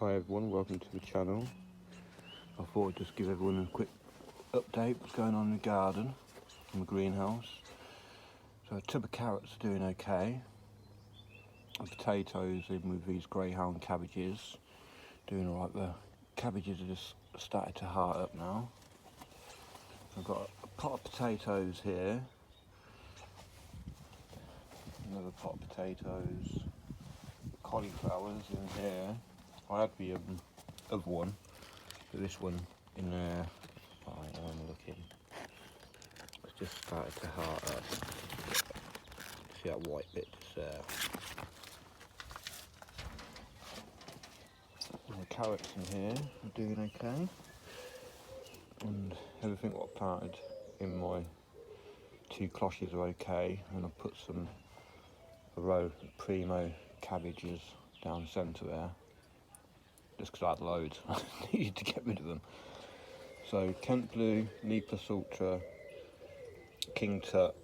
Hi everyone, welcome to the channel. I thought I'd just give everyone a quick update what's going on in the garden, in the greenhouse. So a tub of carrots are doing okay. The potatoes in with these greyhound cabbages doing alright. The cabbages are just started to heart up now. I've got a pot of potatoes here, another pot of potatoes, cauliflowers in here. I had the other one, but this one in there, I'm looking, it's just started to heart up. See that white bit just there. And the carrots in here are doing okay, and everything what I planted in my two cloches are okay, and I've put a row of primo cabbages down the centre there, just because I had loads. I needed to get rid of them. So Kent Blue, Missessota, King Tut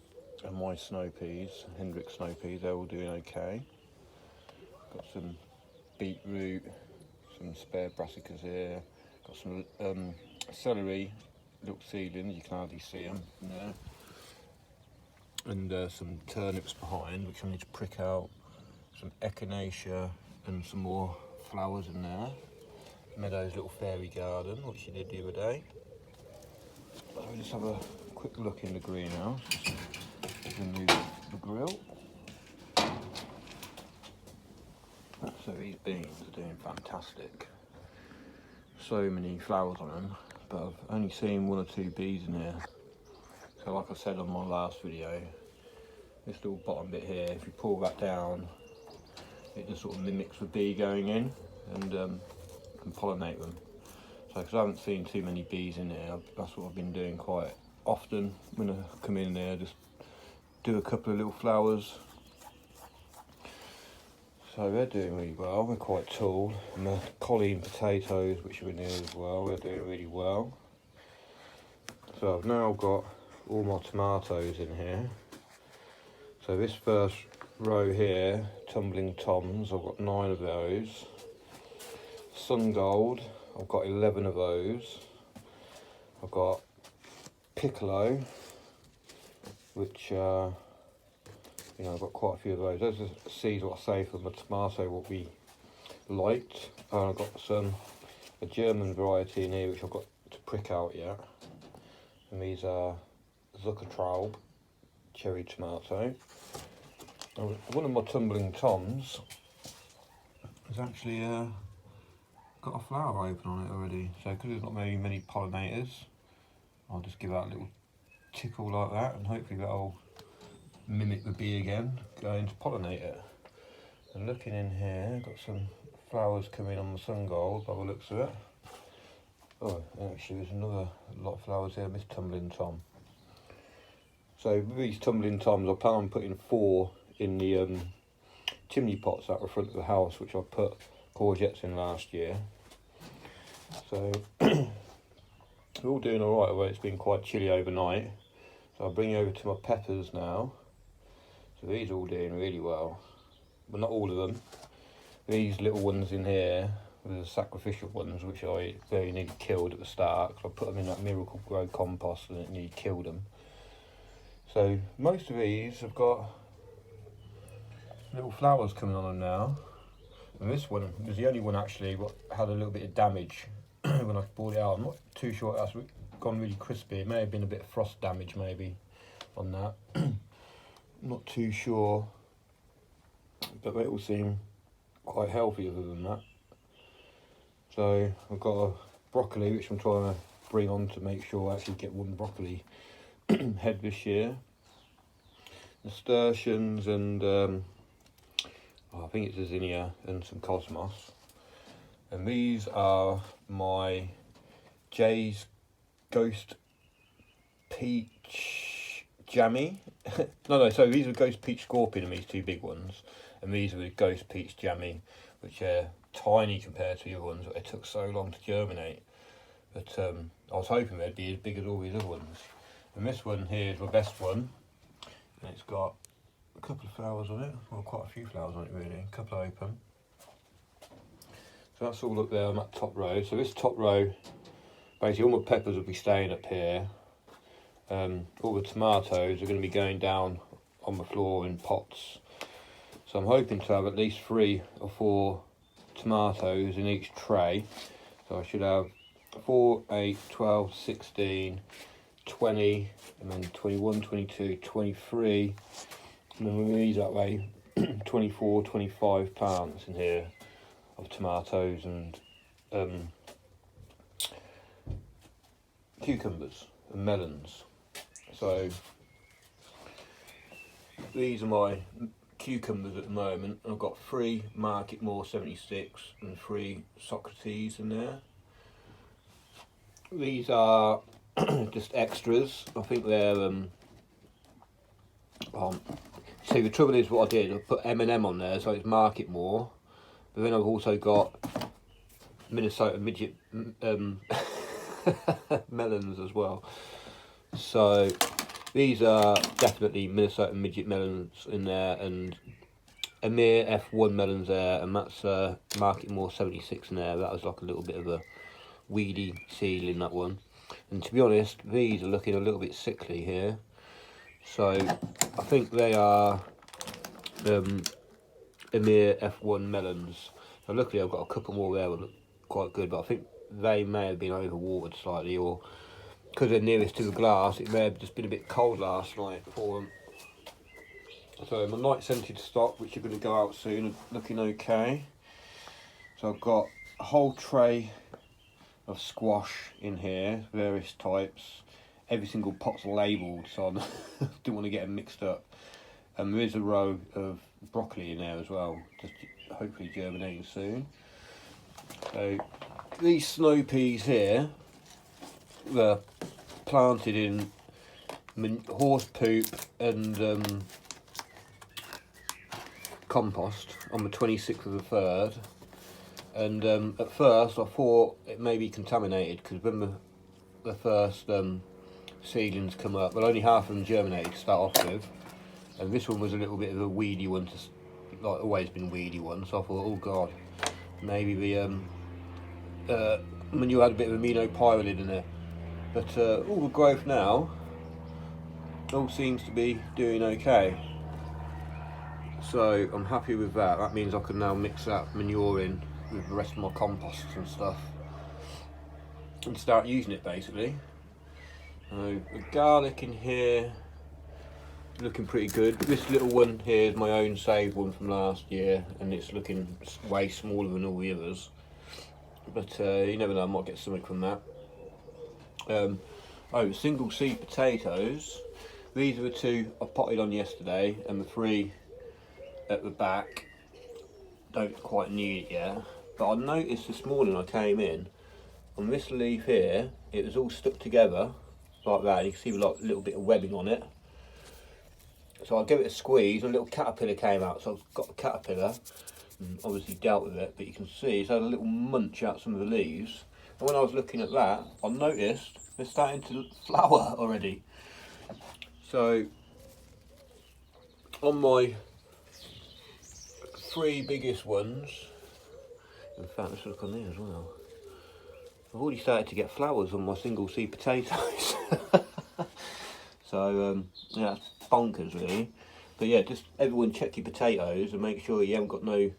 and my snow peas, Hendrick snow peas, they're all doing okay. Got some beetroot, some spare brassicas here, got some celery, little seedlings, you can hardly see them in there. And some turnips behind, which I need to prick out, some echinacea and some more flowers in there. Meadow's little fairy garden, which she did the other day. So we'll just have a quick look in the greenhouse. Remove the grill. So these beans are doing fantastic. So many flowers on them, but I've only seen one or two bees in here. So like I said on my last video, this little bottom bit here, if you pull that down, it just sort of mimics the bee going in and can pollinate them. So because I haven't seen too many bees in there, that's what I've been doing quite often when I come in there, just do a couple of little flowers. So they're doing really well, they're quite tall. And the colleen potatoes, which are in here as well, they're doing really well. So I've now got all my tomatoes in here. So this first row here, tumbling toms, I've got 9 of those. Sun gold, I've got 11 of those. I've got piccolo, which I've got quite a few of those. Those are seeds what I saved from the tomato what we liked. And I've got a German variety in here which I've got to prick out yet. And these are Zuckertraub cherry tomato. And one of my tumbling toms has actually got a flower open on it already. So because there's not very many pollinators, I'll just give that a little tickle like that, and hopefully that'll mimic the bee again, going to pollinate it. And looking in here, I've got some flowers coming on the sun gold by the looks of it. Oh, actually there's another lot of flowers here, Miss Tumbling Tom. So with these tumbling toms, I plan on putting 4 in the chimney pots out the front of the house, which I put courgettes in last year. So we're all doing alright, although it's been quite chilly overnight. So I'll bring you over to my peppers now. So these are all doing really well, but not all of them. These little ones in here, the sacrificial ones, which I very nearly killed at the start, because I put them in that Miracle Grow compost and it nearly killed them. So most of these have got little flowers coming on them now. And this one was the only one actually what had a little bit of damage when I brought it out. I'm not too sure that's gone really crispy. It may have been a bit of frost damage maybe on that. Not too sure, but they all seem quite healthy other than that. So I've got a broccoli which I'm trying to bring on to make sure I actually get one broccoli head this year. Nasturtiums and I think it's a zinnia and some cosmos. And these are my Jay's Ghost Peach Jammy. no, so these are Ghost Peach Scorpion and these 2 big ones. And these are the Ghost Peach Jammy, which are tiny compared to the other ones, but they took so long to germinate. But I was hoping they'd be as big as all these other ones. And this one here is my best one. And it's got a couple of flowers on it, well quite a few flowers on it really, a couple open. So that's all up there on that top row. So this top row, basically all my peppers will be staying up here. All the tomatoes are going to be going down on the floor in pots. So I'm hoping to have at least 3 or 4 tomatoes in each tray. So I should have 4, 8, 12, 16, 20, and then 21, 22, 23, and then with these that way, 24, 25 plants in here of tomatoes and cucumbers and melons. So these are my cucumbers at the moment. I've got 3 Market More 76 and 3 Socrates in there. These are just extras. I think they're see, the trouble is what I did, I put M&M on there, so it's Market More, but then I've also got Missessota midget melons as well. So these are definitely Missessota midget melons in there, and Amir F1 melons there, and that's Market More 76 in there. That was like a little bit of a weedy seal in that one. And to be honest, these are looking a little bit sickly here. So I think they are Amir F1 melons. So luckily I've got a couple more there that look quite good, but I think they may have been overwatered slightly, or because they're nearest to the glass, it may have just been a bit cold last night for them. So my night scented stock, which are going to go out soon, are looking okay. So I've got a whole tray of squash in here, various types. Every single pot's labelled, so I didn't want to get them mixed up. And there is a row of broccoli in there as well, just hopefully germinating soon. So these snow peas here were planted in horse poop and compost on the 26th of the 3rd. And at first I thought it may be contaminated, because when the first seedlings come up, well, only half of them germinated to start off with, and this one was a little bit of a weedy one, like always been weedy one. So I thought, oh god, maybe the manure had a bit of aminopyralid in there. But all the growth now all seems to be doing okay, so I'm happy with that. That means I can now mix that manure in with the rest of my composts and stuff and start using it basically. So the garlic in here looking pretty good. This little one here is my own saved one from last year, and it's looking way smaller than all the others, but you never know, I might get something from that. Single seed potatoes, these are the 2 I potted on yesterday, and the 3 at the back don't quite need it yet. But I noticed this morning I came in, on this leaf here, it was all stuck together like that. You can see like a little bit of webbing on it. So I gave it a squeeze and a little caterpillar came out. So I've got the caterpillar and obviously dealt with it, but you can see it's had a little munch out some of the leaves. And when I was looking at that, I noticed they're starting to flower already. So on my 3 biggest ones, in fact let's look on there as well, I've already started to get flowers on my single seed potatoes. So yeah, that's bonkers really. But yeah, just everyone check your potatoes and make sure you haven't got no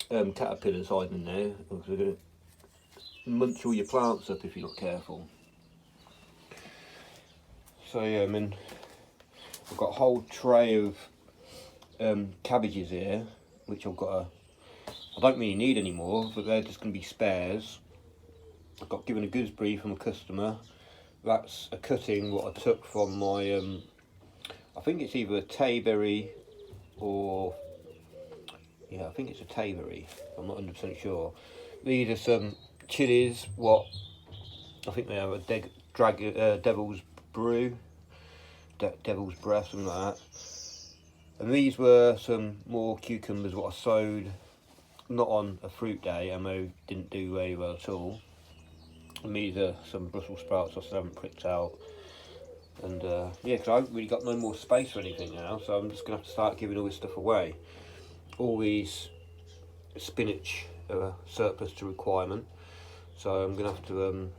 caterpillars hiding in there, because they're going to munch all your plants up if you're not careful. So yeah, I mean, I've got a whole tray of cabbages here, which I've got I don't really need anymore, but they're just going to be spares. I got given a gooseberry from a customer. That's a cutting what I took from my I think it's either a tayberry or, yeah, I think it's a tayberry, I'm not 100% sure. These are some chilies, what I think they have a devil's brew, devil's breath, something like that. And these were some more cucumbers what I sowed, not on a fruit day, and they didn't do very well at all. And these are some Brussels sprouts I still haven't pricked out. And yeah, because I haven't really got no more space for anything now, so I'm just going to have to start giving all this stuff away. All these spinach surplus to requirement. So I'm going to have to,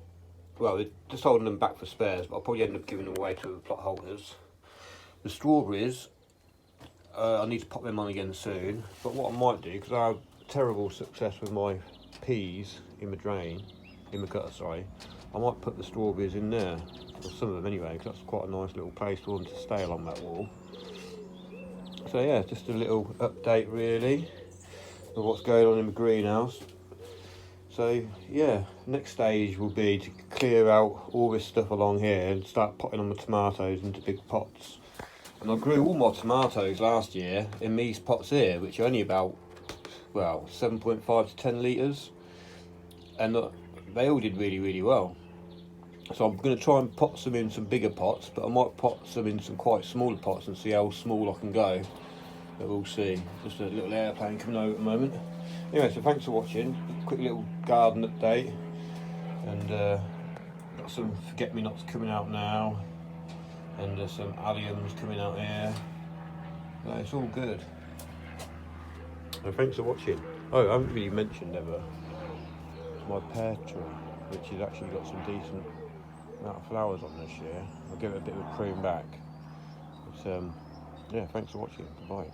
well, we're just holding them back for spares, but I'll probably end up giving them away to plot holders. The strawberries, I need to pop them on again soon, but what I might do, because I have terrible success with my peas in my drain, in my gutter, sorry, I might put the strawberries in there, or some of them anyway, because that's quite a nice little place for them to stay along that wall. So yeah, just a little update really of what's going on in the greenhouse. So yeah, next stage will be to clear out all this stuff along here and start potting on the tomatoes into big pots. And I grew all my tomatoes last year in these pots here, which are only about, well, 7.5 to 10 litres, and they all did really well. So I'm going to try and pot some in some bigger pots, but I might pot some in some quite smaller pots and see how small I can go. But we'll see. Just a little airplane coming over at the moment. Anyway, so thanks for watching. Quick little garden update, and got some forget-me-nots coming out now, and some alliums coming out here. So it's all good. So thanks for watching. Oh, I haven't really mentioned ever my pear tree, which has actually got some decent amount of flowers on this year. I'll give it a bit of a prune back. But yeah, thanks for watching. Bye.